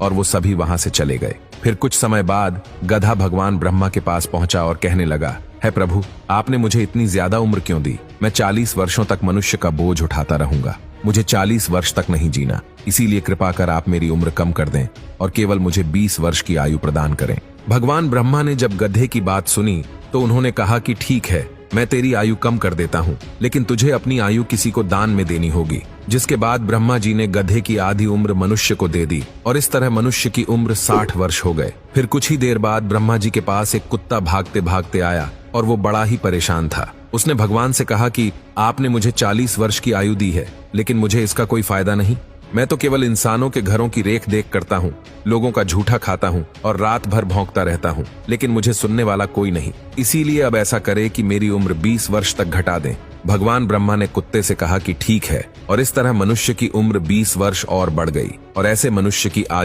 और वो सभी वहां से चले गए। फिर कुछ समय बाद गधा भगवान ब्रह्मा के पास पहुंचा और कहने लगा, है प्रभु, आपने मुझे इतनी ज्यादा उम्र क्यों दी? मैं 40 वर्षों तक मनुष्य का बोझ उठाता रहूंगा। मुझे 40 वर्ष तक नहीं जीना, इसीलिए कृपा कर आप मेरी उम्र कम कर दें और केवल मुझे 20 वर्ष की आयु प्रदान करें। भगवान ब्रह्मा ने जब गधे की बात सुनी तो उन्होंने कहा कि ठीक है, मैं तेरी आयु कम कर देता हूँ, लेकिन तुझे अपनी आयु किसी को दान में देनी होगी। जिसके बाद ब्रह्मा जी ने गधे की आधी उम्र मनुष्य को दे दी और इस तरह मनुष्य की उम्र 60 वर्ष हो गए। फिर कुछ ही देर बाद ब्रह्मा जी के पास एक कुत्ता भागते भागते आया और वो बड़ा ही परेशान था। उसने भगवान से कहा कि आपने मुझे 40 वर्ष की आयु दी है, लेकिन मुझे इसका कोई फायदा नहीं। मैं तो केवल इंसानों के घरों की रेख देख करता हूँ, लोगों का झूठा खाता हूँ और रात भर भौंकता रहता हूँ, लेकिन मुझे सुनने वाला कोई नहीं। इसीलिए अब ऐसा करे कि मेरी उम्र 20 वर्ष तक घटा दें। भगवान ब्रह्मा ने कुत्ते से कहा कि ठीक है, और इस तरह मनुष्य की उम्र 20 वर्ष और बढ़ गई और ऐसे मनुष्य की आयु